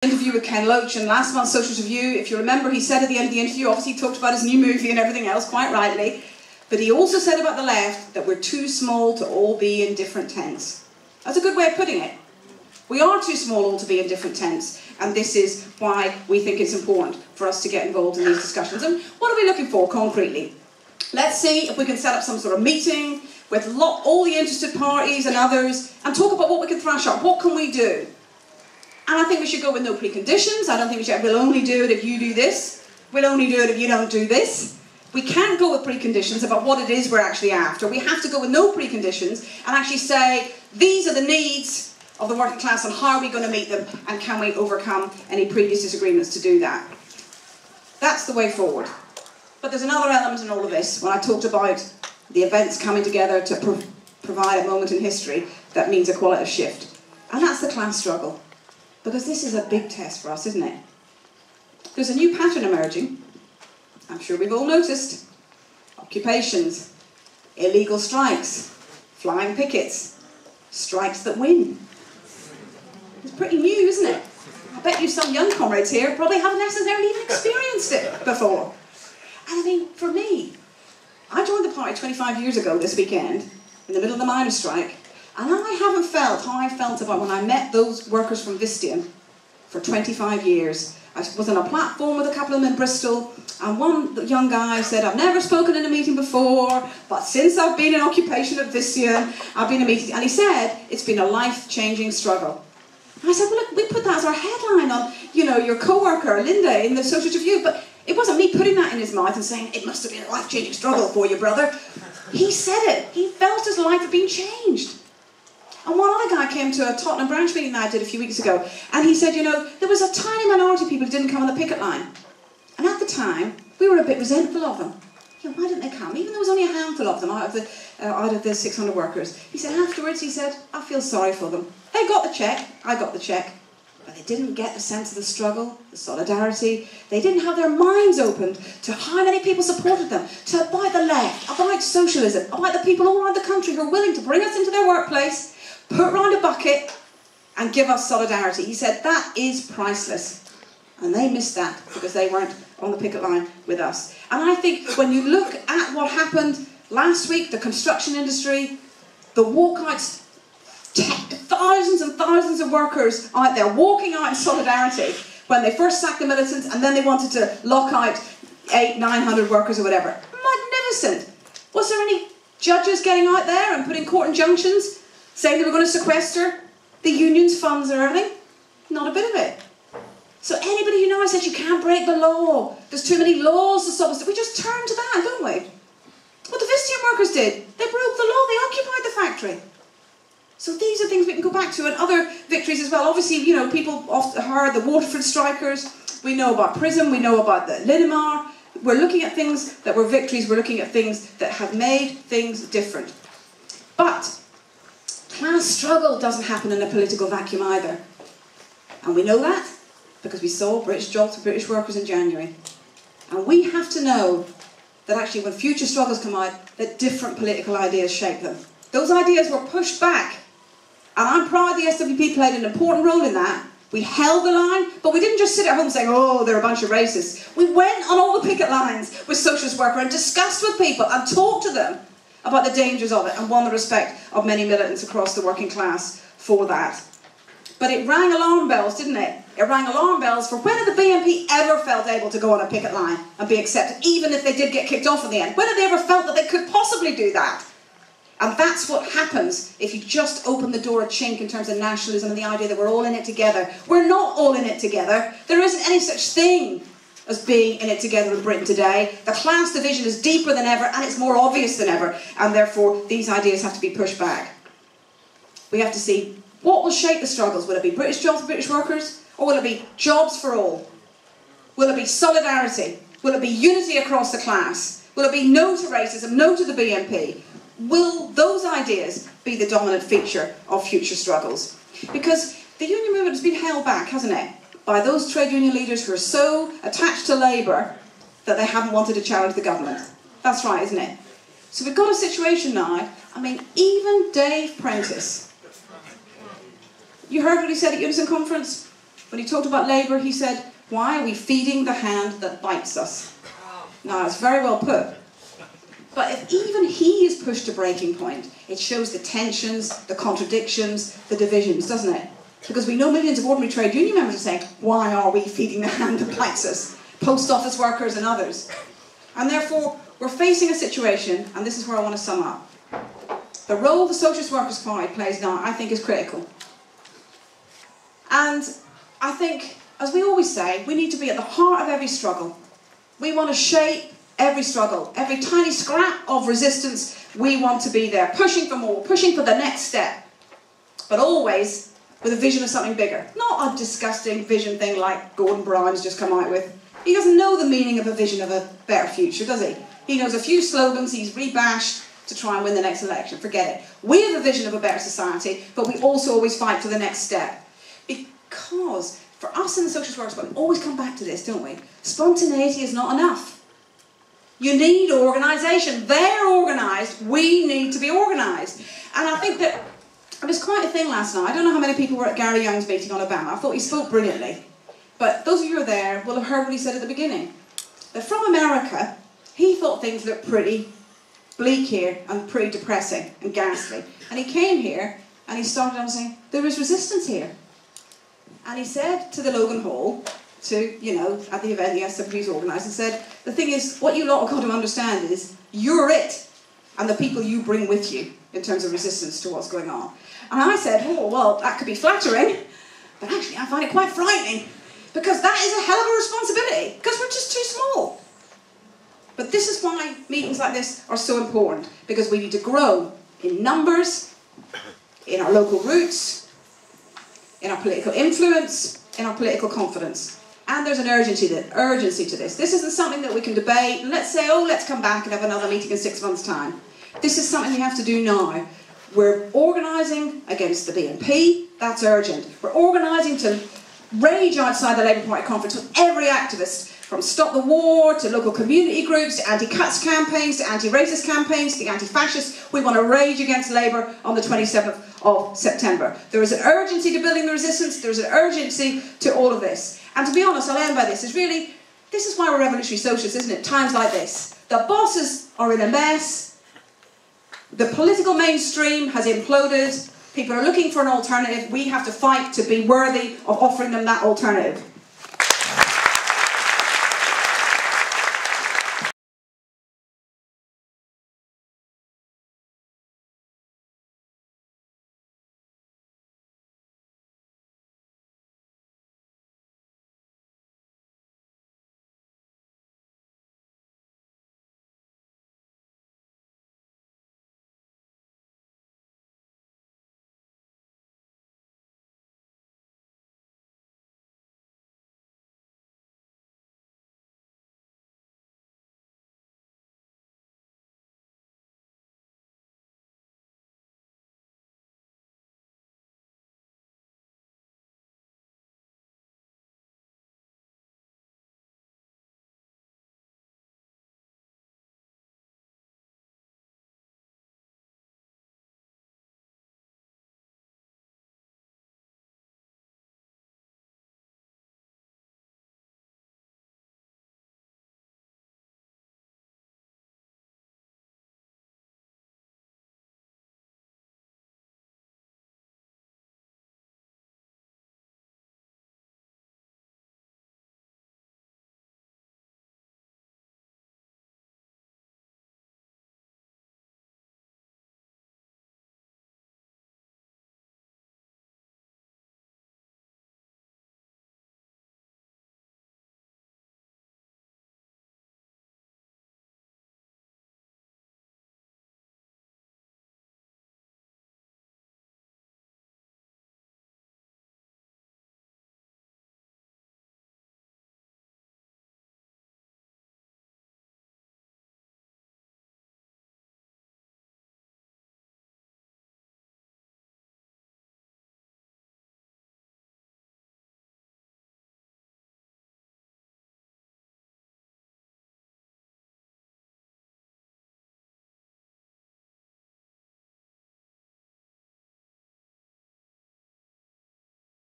Interview with Ken Loach in last month's Socialist Review. If you remember, he said at the end of the interview, obviously he talked about his new movie and everything else, quite rightly, but he also said about the left that we're too small to all be in different tents. That's a good way of putting it. We are too small all to be in different tents, and this is why we think it's important for us to get involved in these discussions. And what are we looking for concretely? Let's see if we can set up some sort of meeting with all the interested parties and others and talk about what we can thrash out. What can we do? And I think we should go with no preconditions. I don't think we should, we'll only do it if you do this. We'll only do it if you don't do this. We can't go with preconditions about what it is we're actually after. We have to go with no preconditions and actually say, these are the needs of the working class and how are we going to meet them and can we overcome any previous disagreements to do that. That's the way forward. But there's another element in all of this. When I talked about the events coming together to provide a moment in history, that means a qualitative shift. And that's the class struggle. Because this is a big test for us, isn't it? There's a new pattern emerging. I'm sure we've all noticed. Occupations, illegal strikes, flying pickets, strikes that win. It's pretty new, isn't it? I bet you some young comrades here probably haven't necessarily even experienced it before. And I mean, for me, I joined the party 25 years ago this weekend, in the middle of the miners' strike, and I haven't felt how I felt about when I met those workers from Vistian for 25 years. I was on a platform with a couple of them in Bristol, and one young guy said, I've never spoken in a meeting before, but since I've been in occupation at Vistian, I've been in a meeting, and he said, it's been a life-changing struggle. And I said, well look, we put that as our headline on, you know, your co-worker, Linda, in the Socialist Review, but it wasn't me putting that in his mouth and saying, it must have been a life-changing struggle for you, brother. He said it. He felt his life had been changed. And one other guy came to a Tottenham branch meeting that I did a few weeks ago, and he said, you know, there was a tiny minority of people who didn't come on the picket line. And at the time, we were a bit resentful of them. You know, why didn't they come? Even though there was only a handful of them out of the 600 workers. He said, afterwards, he said, I feel sorry for them. They got the cheque, I got the cheque. But they didn't get the sense of the struggle, the solidarity. They didn't have their minds opened to how many people supported them, to about the left, about socialism, about the people all around the country who are willing to bring us into their workplace, put round a bucket and give us solidarity. He said, that is priceless. And they missed that because they weren't on the picket line with us. And I think when you look at what happened last week, the construction industry, the walkouts, thousands and thousands of workers out there walking out in solidarity when they first sacked the militants and then they wanted to lock out 800-900 workers or whatever. Magnificent. Was there any judges getting out there and putting court injunctions saying they were going to sequester the union's funds and everything? Not a bit of it. So anybody who now says you can't break the law, there's too many laws to stop us, we just turn to that, don't we? What the Vistian workers did, they broke the law, they occupied the factory. So these are things we can go back to, and other victories as well. Obviously, you know, people often heard the Waterford strikers, we know about PRISM, we know about the Linamar. We're looking at things that were victories, we're looking at things that have made things different. But class struggle doesn't happen in a political vacuum either. And we know that because we saw British jobs for British workers in January. And we have to know that actually when future struggles come out, that different political ideas shape them. Those ideas were pushed back. And I'm proud the SWP played an important role in that. We held the line, but we didn't just sit at home saying, oh, they're a bunch of racists. We went on all the picket lines with socialist workers and discussed with people and talked to them about the dangers of it and won the respect of many militants across the working class for that. But it rang alarm bells, didn't it? It rang alarm bells for when had the BNP ever felt able to go on a picket line and be accepted, even if they did get kicked off in the end? When had they ever felt that they could possibly do that? And that's what happens if you just open the door a chink in terms of nationalism and the idea that we're all in it together. We're not all in it together. There isn't any such thing as being in it together in Britain today. The class division is deeper than ever and it's more obvious than ever, and therefore these ideas have to be pushed back. We have to see what will shape the struggles. Will it be British jobs for British workers, or will it be jobs for all? Will it be solidarity? Will it be unity across the class? Will it be no to racism, no to the BNP? Will those ideas be the dominant feature of future struggles? Because the union movement has been held back, hasn't it, by those trade union leaders who are so attached to Labour that they haven't wanted to challenge the government. That's right, isn't it? So we've got a situation now, I mean, even Dave Prentice, you heard what he said at Unison Conference? When he talked about Labour, he said, why are we feeding the hand that bites us? Now, it's very well put. But if even he is pushed to breaking point, it shows the tensions, the contradictions, the divisions, doesn't it? Because we know millions of ordinary trade union members are saying, why are we feeding the hand that bites us? Post office workers and others. And therefore, we're facing a situation, and this is where I want to sum up. The role the Socialist Workers Party plays now, I think, is critical. And I think, as we always say, we need to be at the heart of every struggle. We want to shape every struggle, every tiny scrap of resistance, we want to be there, pushing for more, pushing for the next step. But always with a vision of something bigger. Not a disgusting vision thing like Gordon Brown's just come out with. He doesn't know the meaning of a vision of a better future, does he? He knows a few slogans he's rebashed to try and win the next election. Forget it. We have a vision of a better society, but we also always fight for the next step. Because for us in the Socialist Workers Party, we always come back to this, don't we? Spontaneity is not enough. You need organisation. They're organised. We need to be organised. And I think that it was quite a thing last night. I don't know how many people were at Gary Young's meeting on Obama. I thought he spoke brilliantly. But those of you who were there will have heard what he said at the beginning. That from America, he thought things looked pretty bleak here and pretty depressing and ghastly. And he came here and he started on saying, there is resistance here. And he said to the Logan Hall, at the event, the SWP's organised, and said, the thing is, what you lot have got to understand is, you're it, and the people you bring with you, in terms of resistance to what's going on. And I said, oh, well, that could be flattering, but actually I find it quite frightening, because that is a hell of a responsibility, because we're just too small. But this is why meetings like this are so important, because we need to grow in numbers, in our local roots, in our political influence, in our political confidence. And there's an urgency to this. This isn't something that we can debate and let's say, oh, let's come back and have another meeting in 6 months' time. This is something we have to do now. We're organising against the BNP, that's urgent. We're organising to rage outside the Labour Party conference with every activist, from Stop the War to local community groups to anti-cuts campaigns to anti-racist campaigns to anti-fascists. We want to rage against Labour on the 27th of September. There is an urgency to building the resistance, there is an urgency to all of this. And to be honest, I'll end by this, this is why we're revolutionary socialists, isn't it? Times like this. The bosses are in a mess, the political mainstream has imploded, people are looking for an alternative, we have to fight to be worthy of offering them that alternative.